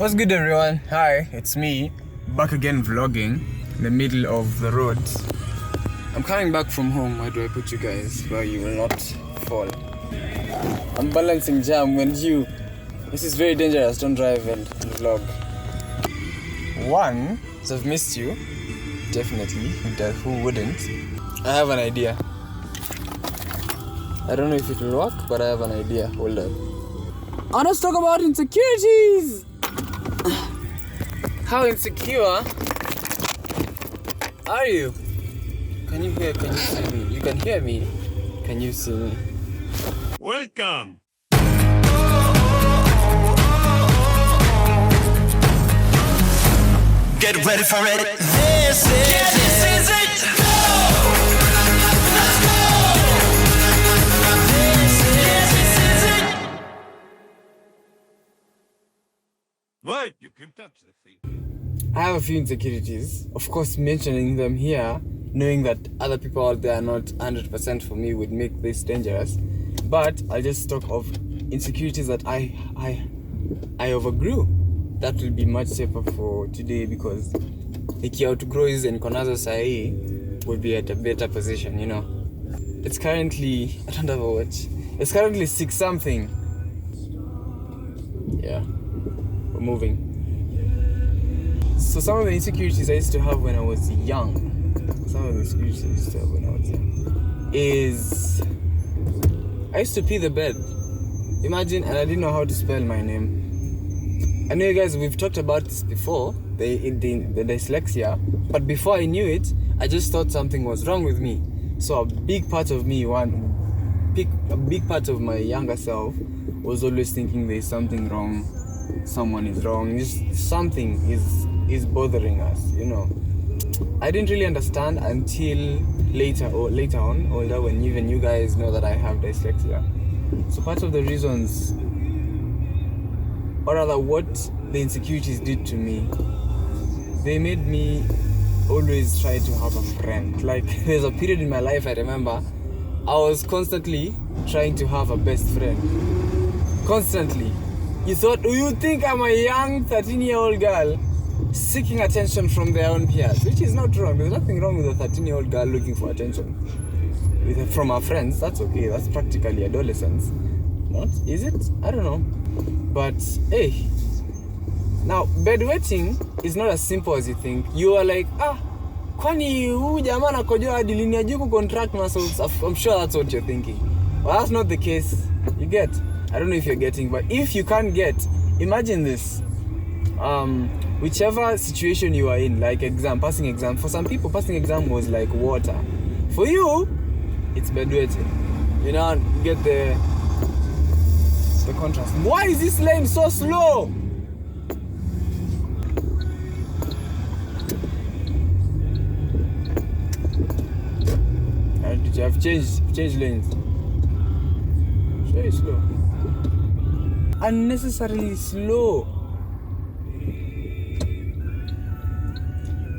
What's good, everyone? Hi, it's me, back again vlogging in the middle of the road. I'm coming back from home. Where do I put you guys where you will not fall? I'm balancing jam when this is very dangerous. Don't drive and vlog. One, so I've missed you. Definitely. Who wouldn't? I have an idea. I don't know if it will work, but I have an idea. Hold up. Let's talk about insecurities. How insecure are you? Can you see me? You can hear me. Can you see me? Welcome. Get ready for it. This is it. Let's go. This is it. What? You can touch the thing. I have a few insecurities. Of course, mentioning them here, knowing that other people out there are not 100% for me would make this dangerous. But I'll just talk of insecurities that I overgrew. That will be much safer for today because ikiwa hizi and konazo sahi would be at a better position, you know. It's currently, I don't have a watch. It's currently 6 something. Yeah, we're moving. So some of the insecurities I used to have when I was young, is I used to pee the bed. Imagine, and I didn't know how to spell my name. I know you guys, we've talked about this before, the dyslexia, but before I knew it, I just thought something was wrong with me. So a big part of me, a big part of my younger self was always thinking there's something wrong, someone is wrong, just something is bothering us, you know. I didn't really understand until later on, older, when even you guys know that I have dyslexia. So part of the reasons, or rather what the insecurities did to me, they made me always try to have a friend. Like, there's a period in my life I remember I was constantly trying to have a best friend. Constantly. You think I'm a young 13-year-old girl seeking attention from their own peers, which is not wrong. There's nothing wrong with a 13-year-old girl looking for attention from her friends. That's okay. That's practically adolescence. Not? Is it? I don't know. But hey, now bedwetting is not as simple as you think. You are like, kwani huyu jamaa anakojoa hadi lini ajui contract muscles. I'm sure that's what you're thinking. Well, that's not the case. You get? I don't know if you're getting, but if you can't get, imagine this. Whichever situation you are in, like passing exam. For some people, passing exam was like water. For you, it's bedwetting. You know, get the contrast. Why is this lane so slow? I've changed lanes. Very slow. Unnecessarily slow.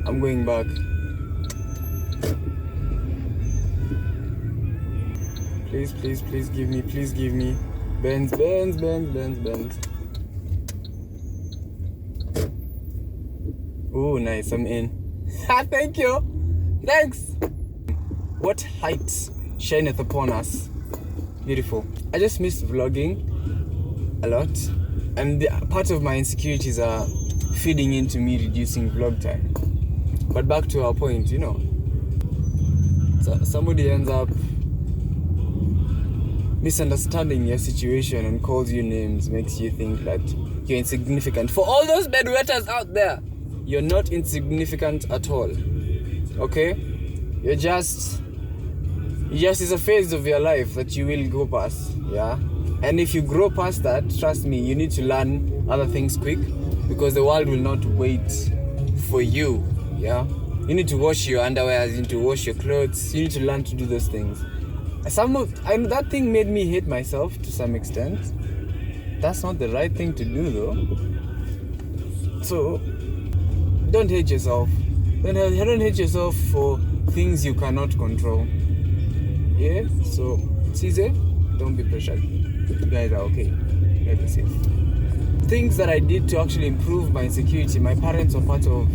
I'm going back. Please give me. Benz. Oh, nice, I'm in. Thank you. Thanks. What height shineth upon us. Beautiful. I just missed vlogging a lot. And part of my insecurities are feeding into me reducing vlog time. But back to our point, you know. So somebody ends up misunderstanding your situation and calls you names, makes you think that you're insignificant. For all those bedwetters out there, you're not insignificant at all. Okay? You're just is a phase of your life that you will go past, yeah? And if you grow past that, trust me, you need to learn other things quick because the world will not wait for you, yeah? You need to wash your underwear, you need to wash your clothes, you need to learn to do those things. That thing made me hate myself to some extent. That's not the right thing to do though. So, don't hate yourself. Don't hate yourself for things you cannot control. Yeah, so it's easy. Don't be pressured. You guys are okay. You guys are safe. things that I did to actually improve my insecurity, my parents were part of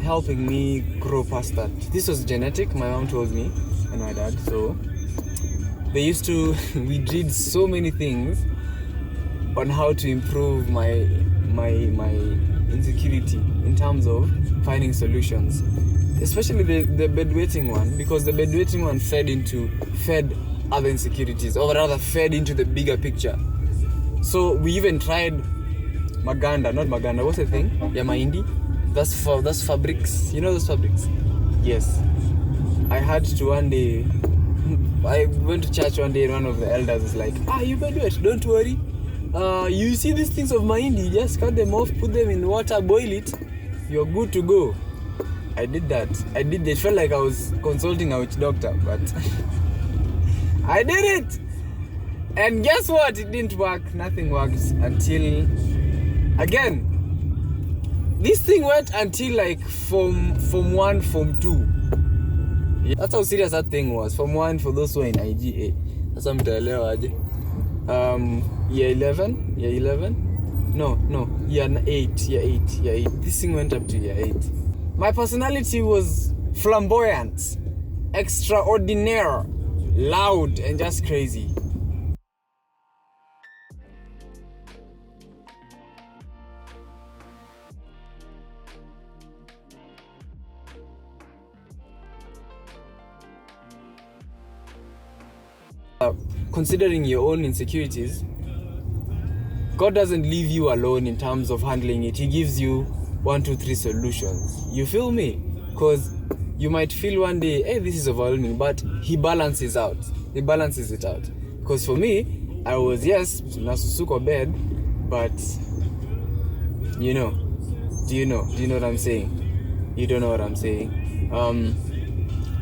helping me grow past that. This was genetic, my mom told me, and my dad. So they used to, we did so many things on how to improve my insecurity in terms of finding solutions, especially the bedwetting one, because the bedwetting one fed other insecurities, or rather fed into the bigger picture. So we even tried not maganda, what's the thing? Yeah, mahindi. That's fabrics. You know those fabrics? Yes. I had to one day, I went to church one day and one of the elders was like, you bedwet, don't worry. You see these things of mahindi, just cut them off, put them in water, boil it, you're good to go. I did that. It felt like I was consulting a witch doctor, but I did it. And guess what? It didn't work. Nothing worked until, again, this thing went until like Form 1, Form 2. Yeah, that's how serious that thing was. Form 1 for those who are in IGA. That's what I'm telling you. Year 11? No, year 8. This thing went up to year 8. My personality was flamboyant, extraordinaire, loud, and just crazy. Considering your own insecurities, God doesn't leave you alone in terms of handling it. He gives you 1, 2, 3 solutions. You feel me? Because you might feel one day, hey, this is overwhelming, but He balances it out. Because for me, I was, yes, nasusuko bed, but you know, do you know what I'm saying? You don't know what I'm saying.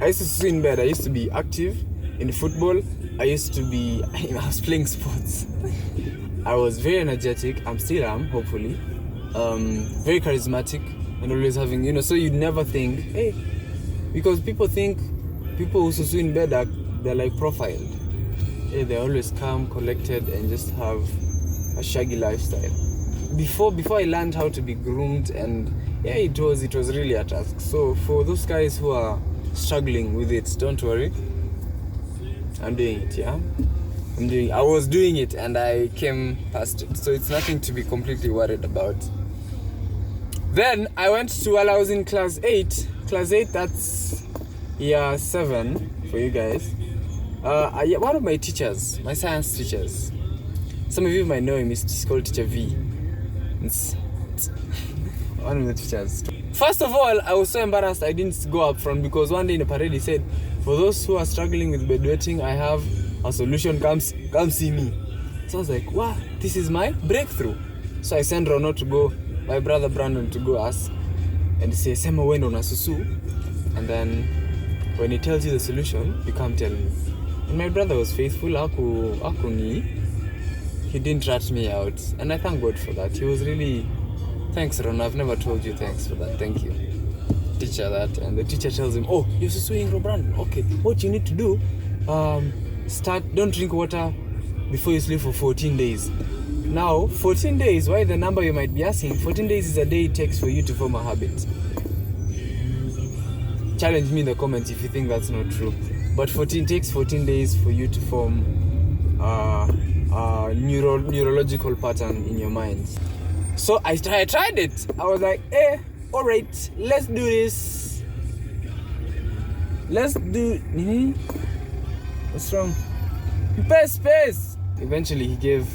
I used to sit in bed. I used to be active in football. I was playing sports. I was very energetic. I still am, hopefully. Very charismatic and always having, so you'd never think, hey, because people think people who sit in bed they're like profiled. Hey, they're always calm, collected, and just have a shaggy lifestyle. Before I learned how to be groomed, and yeah, it was really a task. So for those guys who are struggling with it, don't worry. I'm doing it, yeah? I was doing it and I came past it. So it's nothing to be completely worried about. Then I went to, while I was in class 8, that's year 7 for you guys. One of my teachers, my science teachers, some of you might know him, he's called Teacher V. One of the teachers. First of all, I was so embarrassed I didn't go up front, because one day in the parade he said, for those who are struggling with bedwetting, I have a solution, come see me. So I was like, wow, this is my breakthrough. So I sent Rono to go, my brother Brandon to go ask, and say, Sema wendo na susu. And then when he tells you the solution, you come tell me. And my brother was faithful, he didn't rat me out. And I thank God for that. He was really, thanks Rono, I've never told you thanks for that, thank you. Teacher that, and the teacher tells him, oh, you're suing Brandon. Okay, what you need to do, don't drink water before you sleep for 14 days. Now, 14 days, why the number you might be asking, 14 days is a day it takes for you to form a habit. Challenge me in the comments if you think that's not true. But 14 takes 14 days for you to form a neurological pattern in your mind. So I tried it. I was like, alright, let's do this. What's wrong? Space. Eventually he gave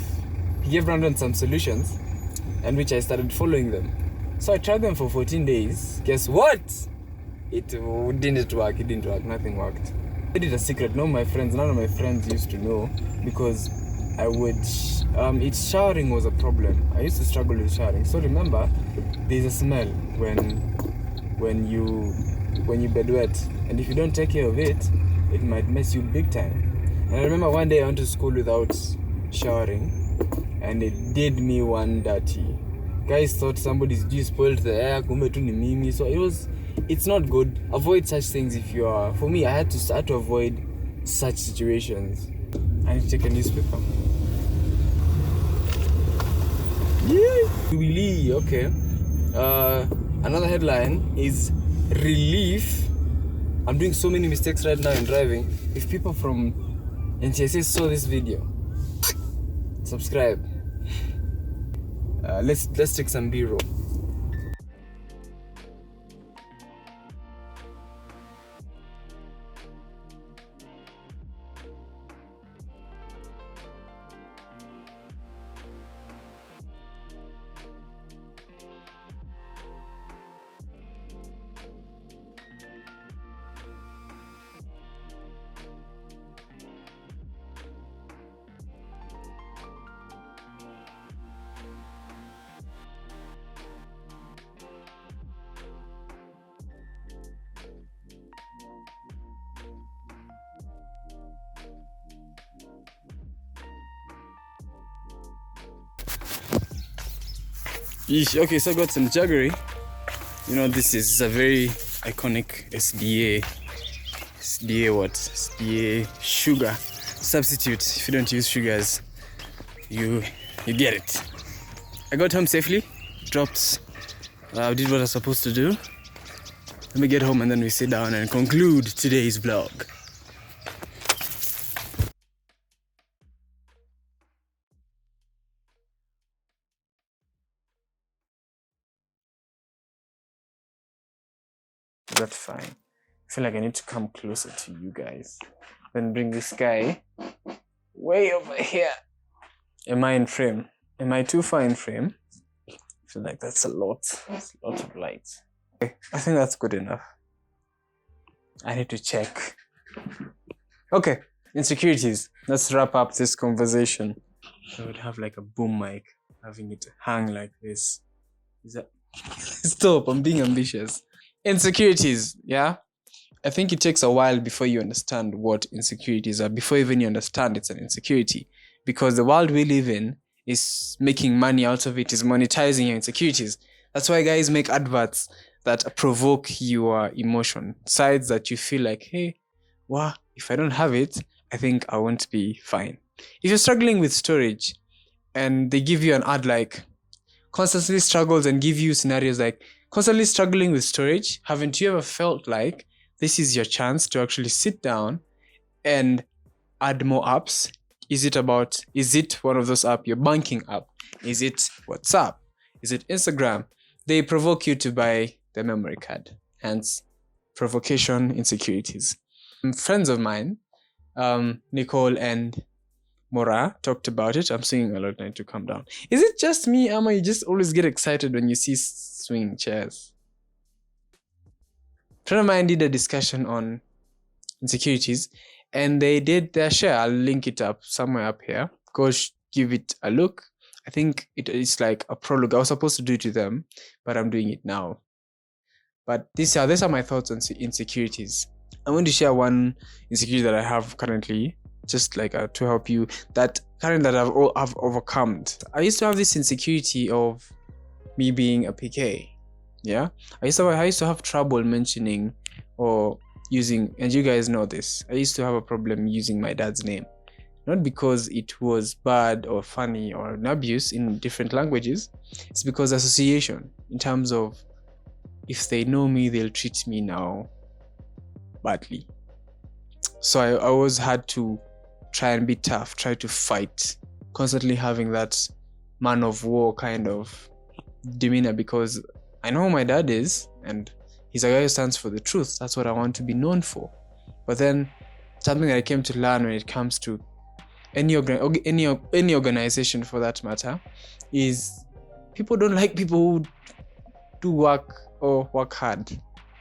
Brandon some solutions, and which I started following them. So I tried them for 14 days. Guess what? It didn't work. Nothing worked. I did a secret. None of my friends used to know, because I would showering was a problem. I used to struggle with showering. So remember, there's a smell when you bedwet, and if you don't take care of it, it might mess you big time. And I remember one day I went to school without showering, and it did me one dirty. Guys thought somebody's spoiled the air, kumbe tu ni mimi. So it's not good. Avoid such things if you are. For me, I had to avoid such situations. I need to take a newspaper. Really? Okay. Another headline is relief. I'm doing so many mistakes right now in driving. If people from NTSA saw this video, subscribe. Let's take some B-roll. Okay, so I got some jaggery. You know, this is a very iconic SDA sugar substitute. If you don't use sugars, you get it. I got home safely, dropped, did what I was supposed to do. Let me get home and then we sit down and conclude today's vlog. That's fine. I feel like I need to come closer to you guys. Then bring this guy way over here. Am I in frame? Am I too far in frame? I feel like that's a lot. That's a lot of light. Okay, I think that's good enough. I need to check. Okay, insecurities. Let's wrap up this conversation. I would have like a boom mic, having it hang like this. Is that? Stop, I'm being ambitious. Insecurities, yeah? I think it takes a while before you understand what insecurities are, before even you understand it's an insecurity. Because the world we live in is making money out of it, is monetizing your insecurities. That's why guys make adverts that provoke your emotion. Sides that you feel like, hey, wow, if I don't have it, I think I won't be fine. If you're struggling with storage and they give you an ad like, constantly struggles and give you scenarios like, constantly struggling with storage, haven't you ever felt like this is your chance to actually sit down and add more apps? Is it one of those apps, your banking app? Is it WhatsApp? Is it Instagram? They provoke you to buy the memory card, hence provocation insecurities. Friends of mine, Nicole and Mora, talked about it. I'm singing a lot, I need to calm down. Is it just me, Ama? You just always get excited when you see swinging chairs. A friend of mine did a discussion on insecurities and they did their share. I'll link it up somewhere up here. Go give it a look. I think it's like a prologue. I was supposed to do it to them, but I'm doing it now. But these are my thoughts on insecurities. I'm going to share one insecurity that I have currently, just like to help you, that I've overcome. I used to have this insecurity of me being a PK. Yeah, I used to have trouble mentioning or using, and you guys know this, I used to have a problem using my dad's name, not because it was bad or funny or an abuse in different languages. It's because association, in terms of if they know me, they'll treat me now badly. So I always had to try and be tough, try to fight, constantly having that man of war kind of demeanor, because I know who my dad is and he's a guy who stands for the truth. That's what I want to be known for. But then something that I came to learn when it comes to any organization for that matter is people don't like people who do work or work hard.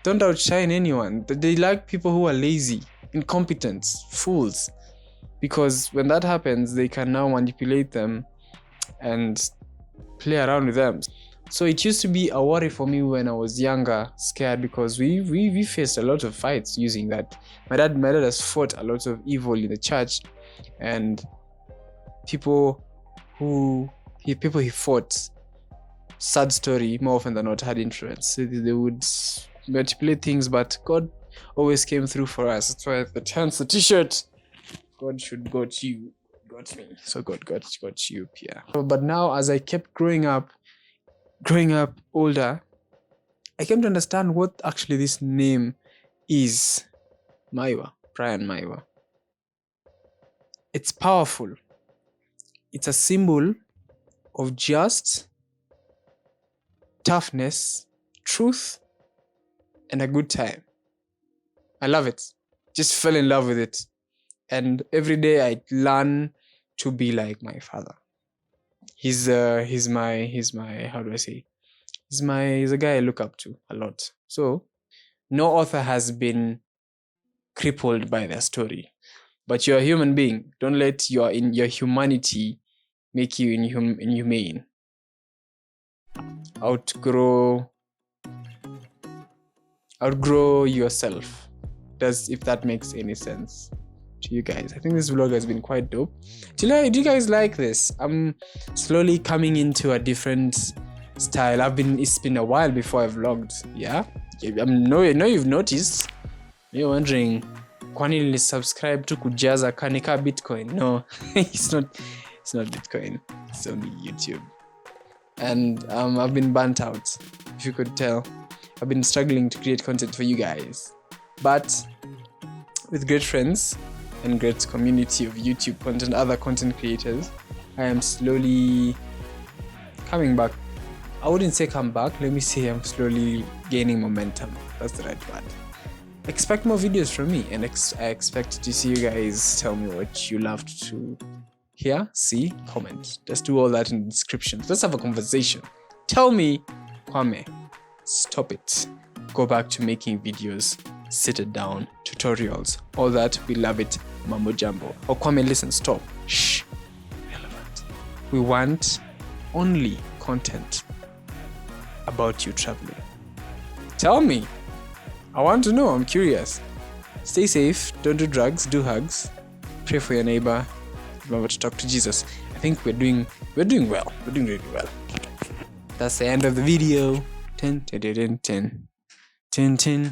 Don't outshine anyone. They like people who are lazy, incompetent, fools. Because when that happens, they can now manipulate them and play around with them. So it used to be a worry for me when I was younger, scared, because we faced a lot of fights using that. My dad has fought a lot of evil in the church, and people he fought, sad story, more often than not had influence. They would manipulate things, but God always came through for us. That's why hence the t-shirt, God should got you. got me. So God got you, yeah. But now, as I kept growing up older, I came to understand what actually this name is. Maiwa, Brian Maiwa. It's powerful. It's a symbol of just toughness, truth, and a good time. I love it. Just fell in love with it. And every day I learn to be like my father. He's my how do I say? He's a guy I look up to a lot. So no author has been crippled by their story. But you're a human being. Don't let your humanity make you inhumane. Outgrow yourself. If that makes any sense to you guys. I think this vlog has been quite dope. Do you guys like this? I'm slowly coming into a different style. It's been a while before I've vlogged. Yeah, I know you've noticed. You're wondering, kwani nilisubscribe to kujaza kanika Bitcoin? No, it's not Bitcoin. It's only YouTube. And I've been burnt out, if you could tell. I've been struggling to create content for you guys. But with great friends and great community of YouTube content, other content creators, I am slowly coming back. I wouldn't say come back. Let me say I'm slowly gaining momentum. That's the right word. Expect more videos from me, and I expect to see you guys tell me what you loved to hear, see, comment. Just do all that in the description. Let's have a conversation. Tell me, Kwame, stop it. Go back to making videos, sit it down, tutorials, all that. We love it, mambo jumbo. Or Kwame, listen, stop. Shh. Relevant. We want only content about you traveling. Tell me. I want to know. I'm curious. Stay safe. Don't do drugs. Do hugs. Pray for your neighbor. Remember to talk to Jesus. I think we're doing well. We're doing really well. That's the end of the video. 10, 10, 10, 10, 10, 10.